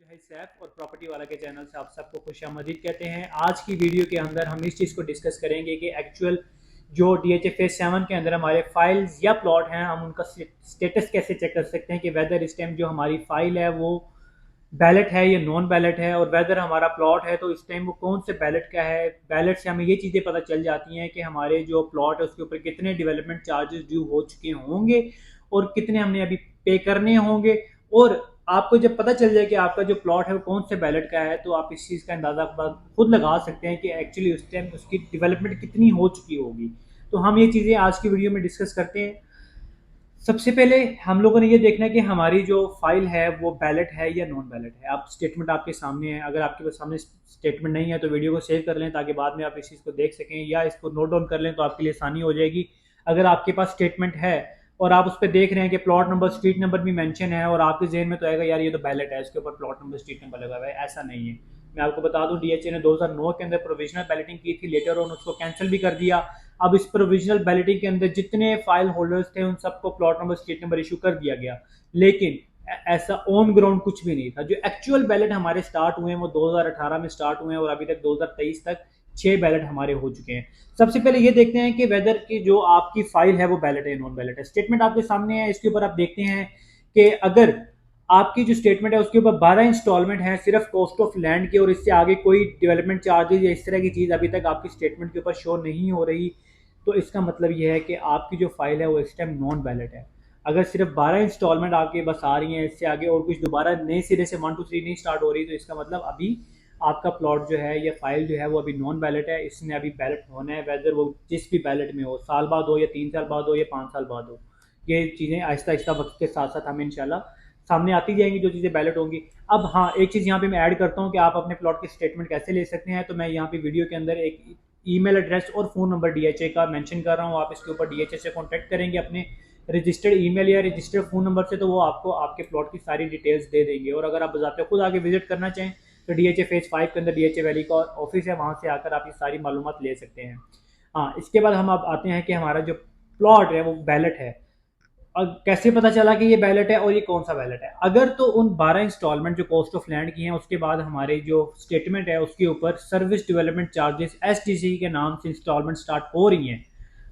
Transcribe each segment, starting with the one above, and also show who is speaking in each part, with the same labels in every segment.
Speaker 1: है सैफ और प्रॉपर्टी वाला के चैनल से आप सबको खुशामदीद कहते हैं। आज की वीडियो के अंदर हम इस चीज़ को डिस्कस करेंगे कि एक्चुअल जो DHA फेज 7 के अंदर हमारे फाइल्स या प्लॉट हैं, हम उनका स्टेटस कैसे चेक कर सकते हैं कि वेदर इस टाइम जो हमारी फाइल है वो बैलेट है या नॉन बैलेट है, और वेदर हमारा प्लॉट है तो इस टाइम वो कौन से बैलेट का है। बैलेट से हमें ये चीज़ें पता चल जाती हैं कि हमारे जो प्लॉट है उसके ऊपर कितने डेवलपमेंट चार्जेस ड्यू हो चुके होंगे और कितने हमने अभी पे करने होंगे। और आपको जब पता चल जाए कि आपका जो प्लॉट है वो कौन से बैलेट का है, तो आप इस चीज़ का अंदाज़ा खुद लगा सकते हैं कि एक्चुअली उस टाइम उसकी डेवलपमेंट कितनी हो चुकी होगी। तो हम ये चीज़ें आज की वीडियो में डिस्कस करते हैं। सबसे पहले हम लोगों ने ये देखना है कि हमारी जो फाइल है वो बैलेट है या नॉन बैलेट है। आप स्टेटमेंट आपके सामने है, अगर आपके पास सामने स्टेटमेंट नहीं है तो वीडियो को सेव कर लें ताकि बाद में आप इस चीज़ को देख सकें, या इसको नोट डाउन कर लें तो आपके लिए आसानी हो जाएगी। अगर आपके पास स्टेटमेंट है और आप उस पर देख रहे हैं कि प्लॉट नंबर स्ट्रीट नंबर भी मेंशन है और आपके जेहन में तो आएगा यार ये तो बैलेट है, इसके ऊपर प्लॉट नंबर स्ट्रीट नंबर लगा हुआ है, ऐसा नहीं है। मैं आपको बता दूं DHA ने 2009 के अंदर प्रोविजनल बैलेटिंग की थी, लेटर ऑन उसको कैंसिल भी कर दिया। अब इस प्रोविजनल बैलेटिंग के अंदर जितने फाइल होल्डर्स थे उन सबको plot number street number issue कर दिया गया, लेकिन ऐसा ऑन ग्राउंड कुछ भी नहीं था। जो एक्चुअल बैलेट हमारे स्टार्ट हुए हैं वो 2018 में स्टार्ट हुए हैं और अभी तक 2023 तक 6 बैलेट हमारे हो चुके हैं। सबसे पहले ये देखते हैं कि वेदर की जो आपकी फाइल है वो बैलेट है नॉन बैलेट है। स्टेटमेंट आपके सामने है, इसके ऊपर आप देखते हैं कि अगर आपकी जो स्टेटमेंट है उसके ऊपर 12 इंस्टॉलमेंट है सिर्फ कॉस्ट ऑफ लैंड की, और इससे आगे कोई डेवलपमेंट चार्जेस या इस तरह की चीज़ अभी तक आपकी स्टेटमेंट के ऊपर शो नहीं हो रही, तो इसका मतलब यह है कि आपकी जो फाइल है वो इस टाइम नॉन बैलेट है। अगर सिर्फ 12 इंस्टॉलमेंट आपके बस आ रही हैं, इससे आगे और कुछ दोबारा नए सिरे से 1 2 3 नहीं स्टार्ट हो रही, तो इसका मतलब अभी आपका प्लॉट जो है या फाइल जो है वो अभी नॉन बैलेट है। इसने अभी बैलेट होना है, वेदर वो जिस भी बैलेट में हो, साल बाद हो या 3 साल बाद हो या 5 साल बाद हो। ये चीज़ें आहिस्ता आहिस्ता वक्त के साथ साथ हमें इंशाल्लाह सामने आती जाएंगी जो चीज़ें बैलेट होंगी। अब हाँ, एक चीज़ यहाँ पे मैं ऐड करता हूँ कि आप अपने प्लॉट की स्टेटमेंट कैसे ले सकते हैं। तो मैं यहाँ पे वीडियो के अंदर एक ईमेल एड्रेस और फ़ोन नंबर DHA का मेंशन कर रहा हूँ। आप इसके ऊपर DHA से कॉन्टैक्ट करेंगे अपने रजिस्टर्ड ईमेल या रजिस्टर्ड फ़ोन नंबर से, तो वो आपको आपके प्लॉट की सारी डिटेल्स दे देंगे। और अगर आप बजाते खुद आगे विजिट करना चाहें तो DHA फेज 5 के अंदर DHA वैली का ऑफिस है, वहाँ से आकर आप ये सारी मालूमात ले सकते हैं। हाँ, इसके बाद हम आप आते हैं कि हमारा जो प्लॉट है वो बैलेट है। और कैसे पता चला कि ये बैलेट है और ये कौन सा बैलेट है। अगर तो उन 12 इंस्टॉलमेंट जो कॉस्ट ऑफ लैंड की हैं उसके बाद हमारे जो स्टेटमेंट है उसके ऊपर सर्विस डेवलपमेंट चार्जेस SDC के नाम से इंस्टॉलमेंट स्टार्ट हो रही हैं,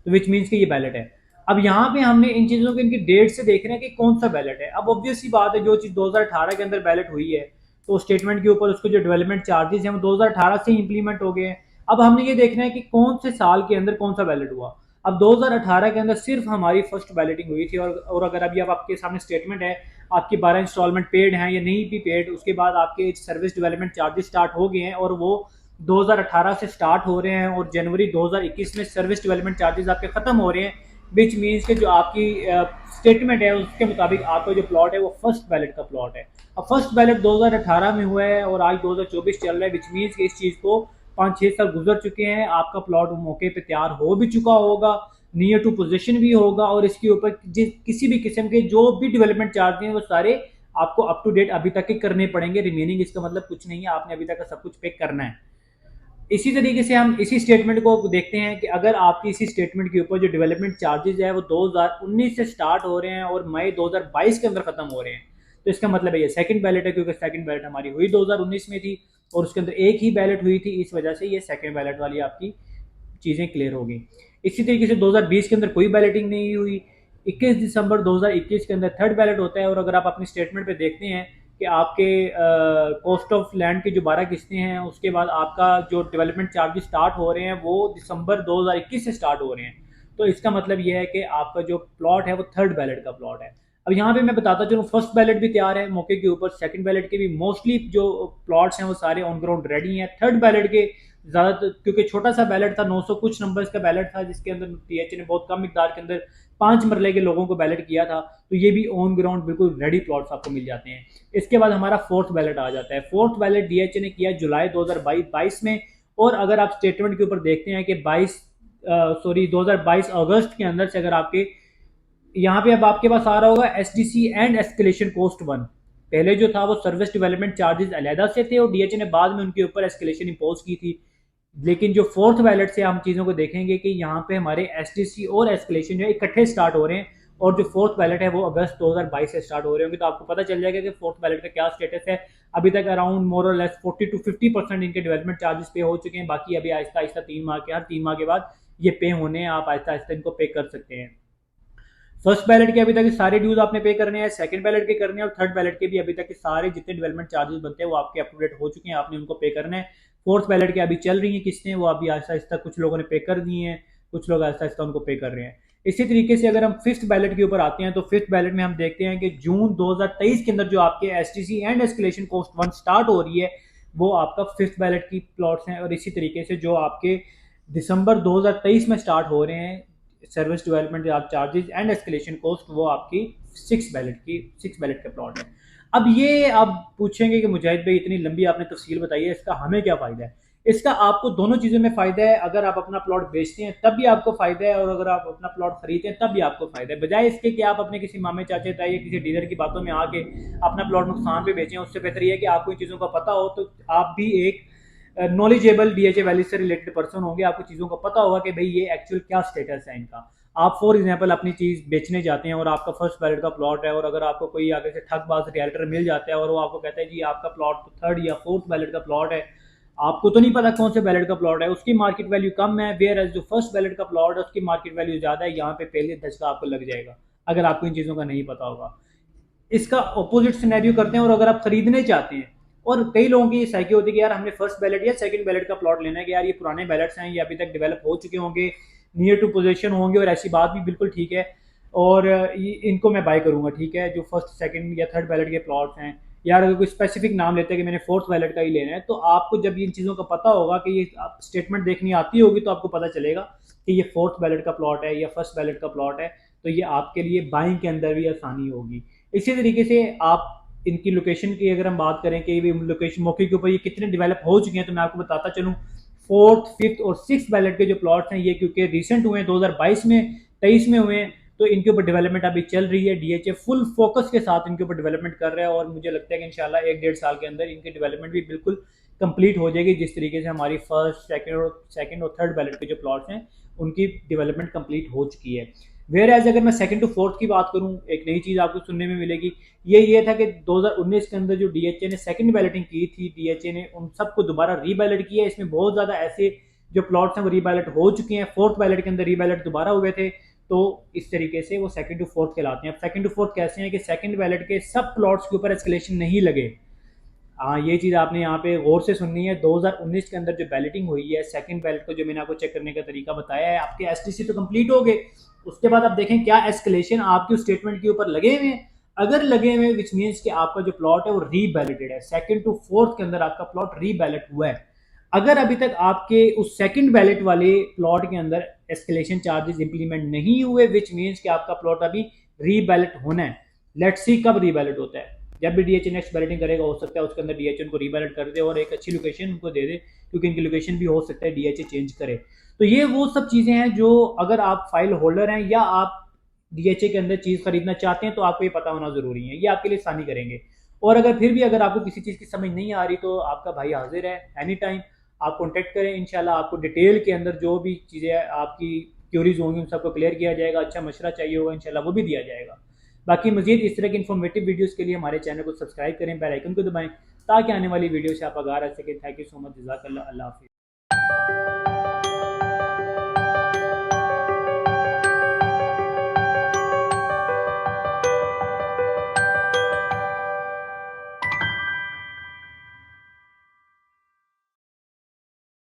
Speaker 1: तो विच मीन्स कि ये बैलेट है। अब यहाँ पे हमने इन चीज़ों के इनकी डेट से देख रहे हैं कि कौन सा बैलेट है। अब ऑब्वियस सी बात है, जो चीज़ 2018 के अंदर बैलेट हुई है तो स्टेटमेंट के ऊपर उसके जो डेवलपमेंट चार्जेस हैं वो 2018 से इंप्लीमेंट हो गए हैं। अब हमने ये देखना है कि कौन से साल के अंदर कौन सा बैलेट हुआ। अब 2018 के अंदर सिर्फ हमारी फर्स्ट बैलेटिंग हुई थी, और अगर अभी अब आपके सामने स्टेटमेंट है, आपकी 12 इंस्टॉलमेंट पेड हैं या नहीं भी पेड, उसके बाद आपके सर्विस डेवलपमेंट चार्जेस स्टार्ट हो गए हैं और वो 2018 से स्टार्ट हो रहे हैं और जनवरी 2021 में सर्विस डेवलपमेंट चार्जेस आपके खत्म हो रहे हैं। विच मीन्स कि जो आपकी स्टेटमेंट है उसके मुताबिक आपका जो प्लॉट है वो फर्स्ट बैलेट का प्लॉट है। अब फर्स्ट बैलेट 2018 में हुआ है और आज 2024 चल रहा है, विच मीन्स कि इस चीज़ को 5 6 साल गुजर चुके हैं। आपका प्लॉट मौके पे तैयार हो भी चुका होगा, नियर टू पोजीशन भी होगा, और इसके ऊपर किसी भी किस्म के जो भी डेवलपमेंट चार्ज हैं वो सारे आपको अप टू डेट अभी तक के करने पड़ेंगे। रिमेनिंग इसका मतलब कुछ नहीं है, आपने अभी तक का सब कुछ पे करना है। इसी तरीके से हम इसी स्टेटमेंट को देखते हैं कि अगर आपकी इसी स्टेटमेंट के ऊपर जो डेवलपमेंट चार्जेस है वो 2019 से स्टार्ट हो रहे हैं और मई 2022 के अंदर खत्म हो रहे हैं, तो इसका मतलब है ये सेकंड बैलेट है, क्योंकि सेकंड बैलेट हमारी हुई 2019 में थी और उसके अंदर एक ही बैलेट हुई थी, इस वजह से ये सेकंड बैलेट वाली आपकी चीज़ें क्लियर होगी। इसी तरीके से 2020 के अंदर कोई बैलेटिंग नहीं हुई, 21 दिसंबर 2021 के अंदर थर्ड बैलेट होता है। और अगर आप अपनी स्टेटमेंट पे देखते हैं कि आपके कॉस्ट ऑफ लैंड की जो 12 किस्तें हैं उसके बाद आपका जो डेवलपमेंट चार्जेस स्टार्ट हो रहे हैं वो दिसंबर 2021 से स्टार्ट हो रहे हैं, तो इसका मतलब यह है कि आपका जो प्लॉट है वो थर्ड बैलेट का प्लॉट है। अब यहाँ पे मैं बताता चलूँ, फर्स्ट बैलेट भी तैयार है मौके के ऊपर, सेकंड बैलेट के भी मोस्टली जो प्लॉट्स हैं वो सारे ऑन ग्राउंड रेडी हैं। थर्ड बैलेट के ज़्यादातर, क्योंकि छोटा सा बैलेट था, 900 कुछ नंबर्स का बैलेट था जिसके अंदर DHA ने बहुत कम मिकदार के अंदर 5 मरले के लोगों को बैलेट किया था, तो ये भी ऑन ग्राउंड बिल्कुल रेडी प्लॉट्स आपको मिल जाते हैं। इसके बाद हमारा फोर्थ बैलेट आ जाता है। फोर्थ बैलेट DHA ने किया जुलाई 2022 में, और अगर आप स्टेटमेंट के ऊपर देखते हैं कि 2022 अगस्त के अंदर से अगर आपके यहाँ पे अब आपके पास आ रहा होगा SDC एंड एस्केलेशन कॉस्ट 1। पहले जो था वो सर्विस डेवलपमेंट चार्जेस अलहदा से थे और DHA ने बाद में उनके ऊपर एस्केलेशन इंपोज की थी। लेकिन जो फोर्थ बैलेट से हम चीज़ों को देखेंगे कि यहाँ पे हमारे SDC और एस्केलेशन जो है इकट्ठे स्टार्ट हो रहे हैं, और जो फोर्थ बैलेट है वो अगस्त 2022 से स्टार्ट हो रहे होंगे, तो आपको पता चल जाएगा कि फोर्थ बैलेट का क्या स्टेटस है। अभी तक अराउंड मोर और लेस 40 to 50% इनके डेवलपमेंट चार्जेस पे हो चुके हैं। बाकी अभी आहिस्ता आहिस्ता 3 माह के, हर 3 माह के बाद ये पे होने हैं, आप आहिस्ता आहिस्ता इनको पे कर सकते हैं। फर्स्ट बैलेट के अभी तक सारे ड्यूज आपने पे करने हैं, सेकंड बैलेट के करने हैं, और थर्ड बैलेट के भी अभी तक के सारे जितने डेवलपमेंट चार्जेस बनते हैं वो आपके अप टू डेट हो चुके हैं, आपने उनको पे करना है। फोर्थ बैलेट के अभी चल रही है किस्तें, वो अभी आहिस्ता आहिस्ता कुछ लोगों ने पे कर दी हैं, कुछ लोग आहिस्ता आहिस्ता उनको पे कर रहे हैं। इसी तरीके से अगर हम फिफ्थ बैलेट के ऊपर आते हैं तो फिफ्थ बैलेट में हम देखते हैं कि जून 2023 के अंदर जो आपके STC and escalation cost 1 start हो रही है वो आपका फिफ्थ बैलेट की प्लॉट्स हैं। और इसी तरीके से जो आपके दिसंबर 2023 में स्टार्ट हो रहे हैं service development charges and escalation cost, वो आपकी सिक्स बैलेट का प्लॉट है। अब ये आप पूछेंगे कि मुजाहिद भाई इतनी लंबी आपने तफसील बताई है, इसका हमें क्या फ़ायदा है? इसका आपको दोनों चीज़ों में फ़ायदा है। अगर आप अपना प्लॉट बेचते हैं तब भी आपको फ़ायदा है, और अगर आप अपना प्लॉट खरीदते हैं तब भी आपको फ़ायदा है। बजाय इसके कि आप अपने किसी मामे चाचे ताए या किसी डीलर की बातों में आके अपना प्लॉट नुकसान पे बेचें, उससे बेहतर यह है कि आपको इन चीज़ों का पता हो, तो आप भी एक नॉलेजेबल डीएचए वैली से रिलेटेड पर्सन होंगे, आपको चीज़ों का पता होगा कि भाई ये एक्चुअल क्या स्टेटस है इनका। आप फॉर एग्जांपल अपनी चीज़ बेचने जाते हैं और आपका फर्स्ट बैलेट का प्लॉट है, और अगर आपको कोई आगे से ठगबाज रियल्टर मिल जाता है और वो आपको कहता है जी आपका प्लॉट तो थर्ड या फोर्थ बैलेट का प्लॉट है, आपको तो नहीं पता कौन से बैलेट का प्लॉट है, उसकी मार्केट वैल्यू कम है, वेयर एज जो फर्स्ट बैलेट का प्लॉट है उसकी मार्केट वैल्यू ज़्यादा है, यहाँ पे पहले धचका आपको लग जाएगा अगर आपको इन चीज़ों का नहीं पता होगा। इसका अपोजिट सिनेरियो करते हैं, और अगर आप खरीदने चाहते हैं, और कई लोगों की ये साइकी होती है कि यार हमने फर्स्ट बैलेट या सेकंड बैलेट का प्लॉट लेना है, कि यार ये पुराने बैलेट्स हैं, ये अभी तक डेवलप हो चुके होंगे, नियर टू पोजीशन होंगे, और ऐसी बात भी बिल्कुल ठीक है, और इनको मैं बाय करूंगा, ठीक है, जो फर्स्ट सेकंड या थर्ड बैलेट के प्लॉट्स हैं। यार अगर कोई स्पेसिफिक नाम लेते हैं कि मैंने फोर्थ बैलेट का ही लेना है, तो आपको जब इन चीज़ों का पता होगा कि ये स्टेटमेंट देखनी आती होगी तो आपको पता चलेगा कि ये फोर्थ बैलेट का प्लॉट है या फर्स्ट बैलेट का प्लॉट है, तो ये आपके लिए बाइंग के अंदर भी आसानी होगी। इसी तरीके से आप इनकी लोकेशन की अगर हम बात करें कि लोकेशन मौके के ऊपर ये कितने डेवलप हो चुके हैं, तो मैं आपको बताता चलूँ। फोर्थ, फिफ्थ और सिक्स बैलेट के जो प्लॉट्स हैं ये क्योंकि रिसेंट हुए हैं, 2022 में 23 में हुए हैं, तो इनके ऊपर डेवलपमेंट अभी चल रही है। डीएचए फुल फोकस के साथ इनके ऊपर डेवलपमेंट कर रहा है, और मुझे लगता है कि इंशाल्लाह 1-1.5 साल के अंदर इनकी डेवलपमेंट भी बिल्कुल कंप्लीट हो जाएगी, जिस तरीके से हमारी फर्स्ट सेकंड और थर्ड बैलेट के जो प्लॉट्स हैं उनकी डेवलपमेंट कंप्लीट हो चुकी है। वेयर एज अगर मैं सेकंड टू फोर्थ की बात करूं, एक नई चीज़ आपको सुनने में मिलेगी, ये था कि 2019 के अंदर जो डीएचए ने सेकंड बैलेटिंग की थी, डीएचए ने उन सबको दोबारा रीबैलेट किया है। इसमें बहुत ज़्यादा ऐसे जो प्लॉट्स हैं वो रीबैलेट हो चुके हैं, फोर्थ बैलेट के अंदर रीबैलेट दोबारा हुए थे, तो इस तरीके से वो सेकंड टू फोर्थ कहलाते हैं। अब सेकंड टू फोर्थ कैसे हैं कि सेकंड बैलेट के सब प्लॉट्स के ऊपर एस्केलेशन नहीं लगे। हाँ, ये चीज़ आपने यहाँ पे गौर से सुननी है। 2019 के अंदर जो बैलेटिंग हुई है सेकंड बैलेट को, जो मैंने आपको चेक करने का तरीका बताया है, आपके एसटीसी तो कंप्लीट हो गए, उसके बाद आप देखें क्या एस्केलेशन आपके स्टेटमेंट के ऊपर लगे हुए हैं। अगर लगे हुए विच मीन्स कि आपका जो प्लॉट है वो रीबैलेटेड है, सेकंड टू फोर्थ के अंदर आपका प्लॉट रीबैलेट हुआ है। अगर अभी तक आपके उस सेकंड बैलेट वाले प्लॉट के अंदर एस्केलेशन चार्जेस इंप्लीमेंट नहीं हुए, विच मीन्स कि आपका प्लॉट अभी रीबैलेट होना है। लेट्स सी कब रीबैलेट होता है। जब भी डीएचए नेक्स्ट बैलेटिंग करेगा, हो सकता है उसके अंदर डीएचए उनको रीबैलेट कर दे और एक अच्छी लोकेशन उनको दे दे, क्योंकि इनकी लोकेशन भी हो सकता है डीएचए चेंज करे। तो ये वो सब चीज़ें हैं जो अगर आप फाइल होल्डर हैं या आप डीएचए के अंदर चीज़ खरीदना चाहते हैं तो आपको ये पता होना ज़रूरी है, ये आपके लिए आसानी करेंगे। और अगर फिर भी अगर आपको किसी चीज़ की समझ नहीं आ रही तो आपका भाई हाजिर है, एनी टाइम आप कॉन्टैक्ट करें, इंशाल्लाह आपको डिटेल के अंदर जो भी चीज़ें आपकी क्यूरीज होंगी उन सबको क्लियर किया जाएगा। अच्छा मशवरा चाहिए होगा इंशाल्लाह वो भी दिया जाएगा। बाकी मजीद इस तरह की इन्फॉर्मेटिव वीडियोस के लिए हमारे चैनल को सब्सक्राइब करें, बेल आइकन को दबाएं ताकि आने वाली वीडियो से आप आगाह रह सकें। थैंक यू सो मच, जज़ाकल्लाह, अल्लाह हाफिज़।